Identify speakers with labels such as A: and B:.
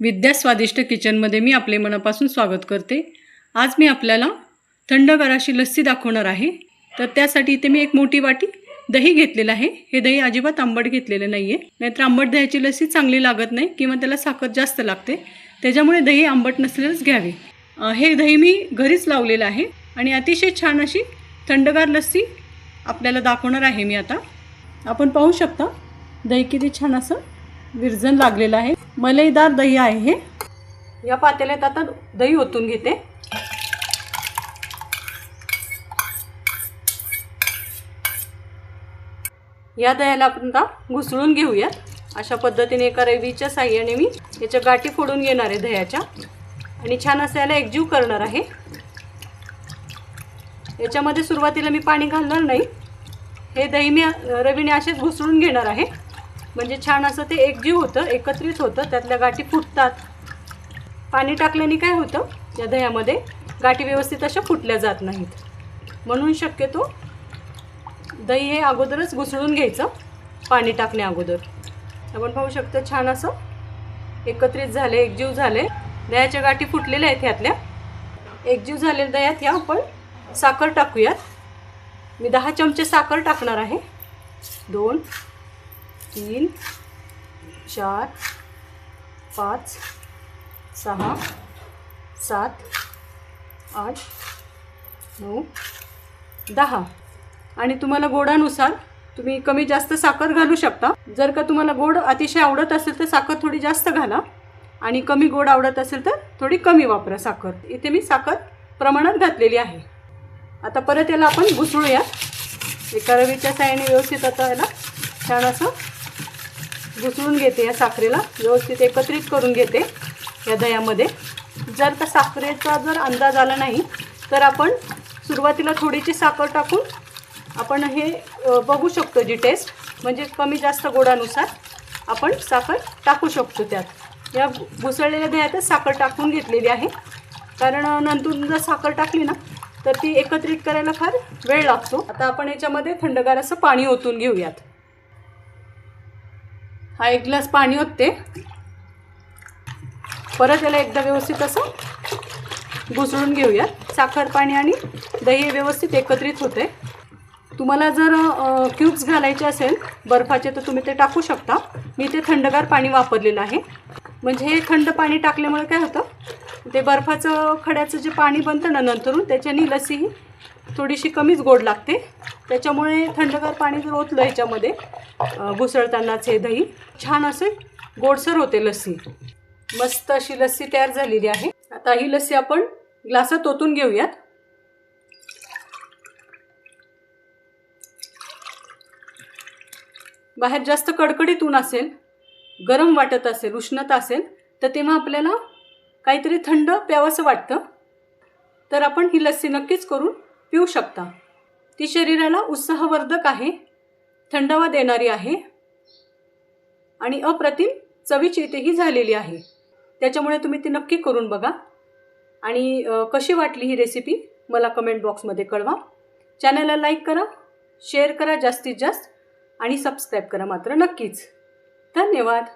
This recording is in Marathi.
A: विद्या स्वादिष्ट किचनमध्ये मी आपले मनापासून स्वागत करते। आज मी आपल्याला थंडगार अशी लस्सी दाखवणार आहे। तर त्यासाठी इथे मी एक मोठी वाटी दही घेतलेलं आहे। हे दही अजिबात आंबट घेतलेलं नाहीये, नाहीतर आंबट दह्याची लस्सी चांगली लागत नाही किंवा त्याला साखर जास्त लागते। त्याच्यामुळे दही आंबट नसलेलंच घ्यावे। हे दही मी घरीच लावलेलं आहे आणि अतिशय छान अशी थंडगार लस्सी आपल्याला दाखवणार आहे मी आता। आपण पाहू शकता दही किती छान असं विरजण लागलेलं आहे। मलईदार दही आहे हे। या पातेल्यात आता दही ओतून घेते। या दह्याला आपण आता घुसळून घेऊया। अशा पद्धतीने एका रवीच्या साहाय्याने मी याच्या गाठी फोडून घेणार आहे दह्याच्या आणि छान असं याला एकजीव करणार आहे। याच्यामध्ये सुरुवातीला मी पाणी घालणार नाही। हे दही मी रवीने असेच घुसळून घेणार आहे, म्हणजे छान असं ते एकजीव होतं, एकत्रित होतं, त्यातल्या गाठी फुटतात। पाणी टाकल्याने काय होतं, या दह्यामध्ये गाठी व्यवस्थित अशा फुटल्या जात नाहीत, म्हणून शक्यतो दही हे अगोदरच घुसळून घ्यायचं पाणी टाकण्या अगोदर। आपण पाहू शकतो छान असं एकत्रित झाले, एकजीव झाले, दह्याच्या गाठी फुटलेल्या आहेत। ह्यातल्या एकजीव झालेल्या दह्यात या आपण साखर टाकूयात। मी 10 चमचे साखर टाकणार आहे। 2 3 4 5 6 7 8 9 10 आणि तुम्हाला गोडानुसार तुम्ही कमी जास्त साखर घालू शकता। जर का तुम्हाला गोड अतिशय आवडत असेल तर साखर थोडी जास्त घाला आणि कमी गोड आवडत असेल तर थोडी कमी वापरा साखर। इथे मी साखर प्रमाणात घातलेली आहे। आता परत याला आपण घुसळूया एका रवीच्या साहाय्याने व्यवस्थित। आता याला छान असं घुसळून घेते, या साखरेला व्यवस्थित एकत्रित करून घेते या दह्यामध्ये। जर का साखरेचा जर अंदाज आला नाही तर आपण सुरुवातीला थोडीशी साखर टाकून आपण हे बघू शकतो जी टेस्ट, म्हणजे कमी जास्त गोडानुसार आपण साखर टाकू शकतो त्यात। या घुसळलेल्या दह्यातच साखर टाकून घेतलेली आहे, कारण नंतर जर साखर टाकली ना तर ती एकत्रित करायला फार वेळ लागतो। आता आपण याच्यामध्ये थंडगार असं पाणी ओतून घेऊयात। हा 1 ग्लास पाणी ओतते। परत याला एकदा व्यवस्थित असं घुसळून घेऊयात। साखर पाणी आणि दही व्यवस्थित एकत्रित होते। तुम्हाला जर क्यूब्स घालायचे असेल बर्फाचे तर तुम्ही ते टाकू शकता। मी ते थंडगार पाणी वापरलेलं आहे, म्हणजे हे थंड पाणी टाकल्यामुळे काय होतं, ते बर्फाचं खड्याचं जे पाणी बनतं ना नंतरून, त्याच्याने लस्सी ही थोडीशी कमीच गोड लागते। त्याच्यामुळे थंडगार पाणी जर ओतलं ह्याच्यामध्ये घुसळतानाच हे दही छान असे गोडसर होते लस्सी। मस्त अशी लस्सी तयार झालेली आहे। आता ही लस्सी आपण ग्लासात ओतून घेऊयात। बाहेर जास्त कडकडीत ऊन असेल, गरम वाटत असेल, उष्णता असेल तर तेव्हा आपल्याला काहीतरी थंड प्यावंसं वाटतं, तर आपण ही लस्सी नक्कीच करून पिऊ शकता। ती शरीराला उत्साहवर्धक आहे, थंडावा देणारी आहे आणि अप्रतिम चवीची ही झालेली आहे। त्याच्यामुळे तुम्ही ती नक्की करून बघा आणि कशी वाटली ही रेसिपी मला कमेंट बॉक्समध्ये कळवा। चॅनलला लाईक करा, शेअर करा जास्तीत जास्त आणि सबस्क्राईब करा मात्र नक्कीच। धन्यवाद।